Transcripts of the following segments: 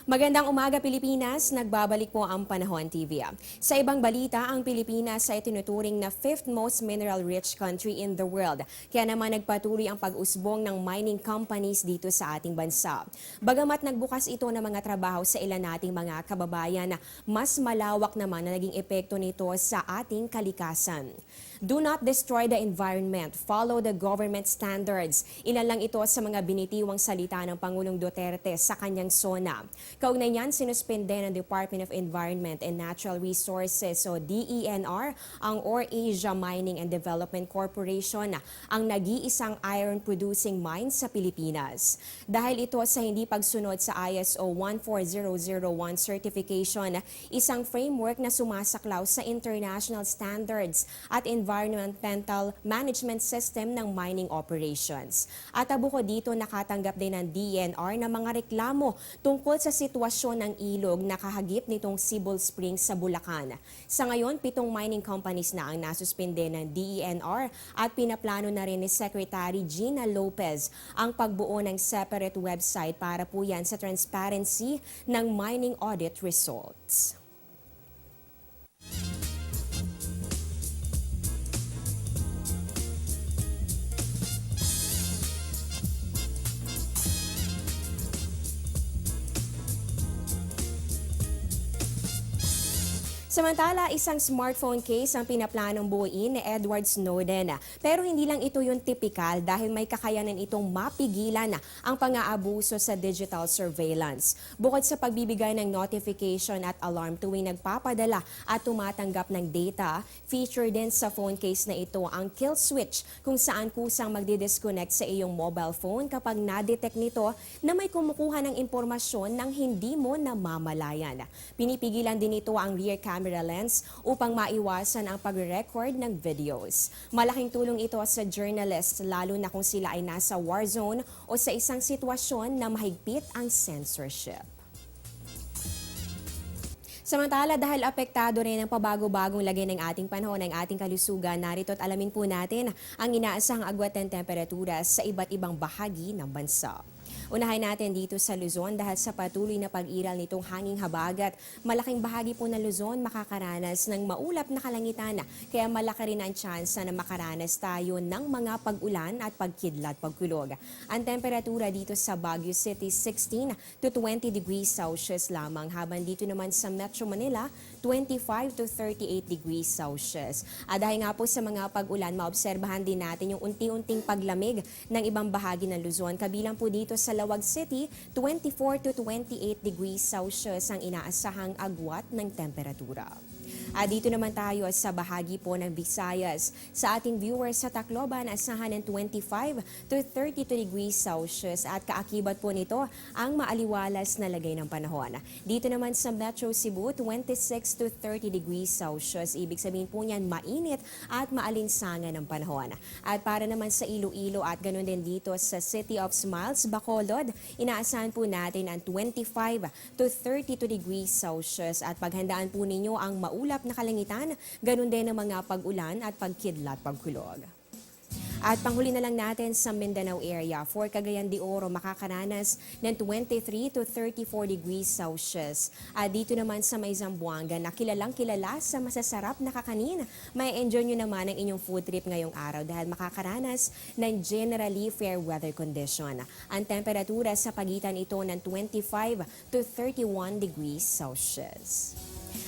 Magandang umaga Pilipinas, nagbabalik po ang Panahon TV. Sa ibang balita, ang Pilipinas ay tinuturing na 5th most mineral-rich country in the world. Kaya naman nagpatuloy ang pag-usbong ng mining companies dito sa ating bansa. Bagamat nagbukas ito ng mga trabaho sa ilan nating mga kababayan, mas malawak naman na naging epekto nito sa ating kalikasan. Do not destroy the environment. Follow the government standards. Ilan lang ito sa mga binitiwang salita ng Pangulong Duterte sa kanyang SONA. Kaugnay niyan, sinuspende ng Department of Environment and Natural Resources o DENR ang OrAsia Mining and Development Corporation, ang nag-iisang iron-producing mine sa Pilipinas. Dahil ito sa hindi pagsunod sa ISO 14001 certification, isang framework na sumasaklaw sa international standards at environmental management system ng mining operations. At bukod dito, nakatanggap din ng DENR ng mga reklamo tungkol sa sitwasyon ng ilog na kahagip nitong Sibol Springs sa Bulacan. Sa ngayon, 7 mining companies na ang nasuspende ng DENR at pinaplano na rin ni Secretary Gina Lopez ang pagbuo ng separate website para po yan sa transparency ng mining audit results. Samantala, isang smartphone case ang pinaplanong buuin ni Edward Snowden. Pero hindi lang ito yung typical dahil may kakayanan itong mapigilan ang pang-aabuso sa digital surveillance. Bukod sa pagbibigay ng notification at alarm tuwing nagpapadala at tumatanggap ng data, feature din sa phone case na ito ang kill switch kung saan kusang magdi-disconnect sa iyong mobile phone kapag na-detect nito na may kumukuha ng impormasyon ng hindi mo namamalayan. Pinipigilan din ito ang rear camera lens upang maiwasan ang pag-record ng videos. Malaking tulong ito sa journalists lalo na kung sila ay nasa war zone o sa isang sitwasyon na mahigpit ang censorship. Samantala, dahil apektado rin ang pabago-bagong lagay ng ating panahon ng ating kalusugan, narito at alamin po natin ang inaasahang agwat ng temperatura sa iba't ibang bahagi ng bansa. Unahin natin dito sa Luzon dahil sa patuloy na pag-iral nitong hanging habagat, malaking bahagi po ng Luzon makakaranas ng maulap na kalangitan, kaya malaki rin ang tsansa na makaranas tayo ng mga pag-ulan at pagkidlat pagkulog. Ang temperatura dito sa Baguio City 16 to 20 degrees Celsius lamang, habang dito naman sa Metro Manila 25 to 38 degrees Celsius. At dahil nga po sa mga pag-ulan, maobserbahan din natin yung unti-unting paglamig ng ibang bahagi ng Luzon. Kabilang po dito sa Lawag City, 24 to 28 degrees Celsius ang inaasahang agwat ng temperatura. At dito naman tayo sa bahagi po ng Visayas. Sa ating viewers sa Tacloban, asahan ng 25 to 32 degrees Celsius at kaakibat po nito ang maaliwalas na lagay ng panahon. Dito naman sa Metro Cebu, 26 to 30 degrees Celsius. Ibig sabihin po niyan mainit at maalinsangan ng panahon. At para naman sa Iloilo at ganoon din dito sa City of Smiles, Bacolod, inaasahan po natin ang 25 to 32 degrees Celsius at paghandaan po ninyo ang maulap na kalangitan, ganun din ang mga pag-ulan at pagkidlat pagkulog. At panghuli na lang natin sa Mindanao area, for Cagayan de Oro makakaranas ng 23 to 34 degrees Celsius. At dito naman sa may Zamboanga na kilalang kilala sa masasarap na kakanin, may enjoy nyo naman ang inyong food trip ngayong araw dahil makakaranas ng generally fair weather condition. Ang temperatura sa pagitan ito ng 25 to 31 degrees Celsius.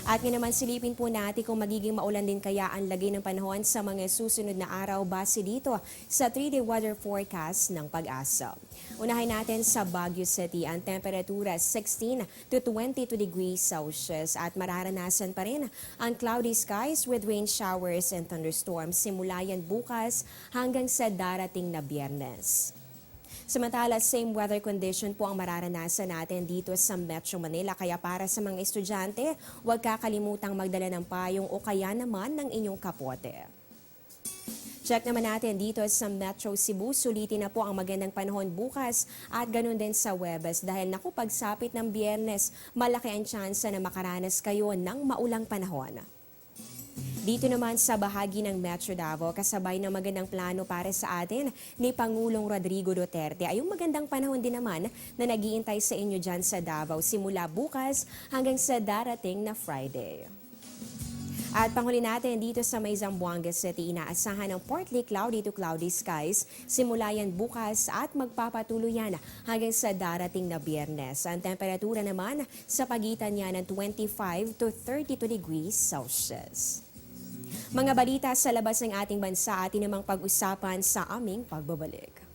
At nga naman silipin po natin kung magiging maulan din kaya ang lagay ng panahon sa mga susunod na araw base dito sa 3-day weather forecast ng Pag-asa. Unahin natin sa Baguio City, ang temperatura 16 to 22 degrees Celsius at mararanasan pa rin ang cloudy skies with rain showers and thunderstorms simula yan bukas hanggang sa darating na Biyernes. Samantala, same weather condition po ang mararanasan natin dito sa Metro Manila. Kaya para sa mga estudyante, huwag kakalimutang magdala ng payong o kaya naman ng inyong kapote. Check naman natin dito sa Metro Cebu, sulitin na po ang magandang panahon bukas at ganun din sa Huwebes dahil naku pagsapit ng Biyernes, malaki ang tsansa na makaranas kayo ng maulang panahon. Dito naman sa bahagi ng Metro Davao, kasabay ng magandang plano para sa atin ni Pangulong Rodrigo Duterte ay yung magandang panahon din naman na nag-iintay sa inyo dyan sa Davao simula bukas hanggang sa darating na Friday. At panghuli natin dito sa may Zamboanga City, inaasahan ng partly cloudy to cloudy skies. Simula yan bukas at magpapatuloy yan hanggang sa darating na Biyernes. Ang temperatura naman sa pagitan niya ng 25 to 32 degrees Celsius. Mga balita sa labas ng ating bansa, atin namang pag-usapan sa aming pagbabalik.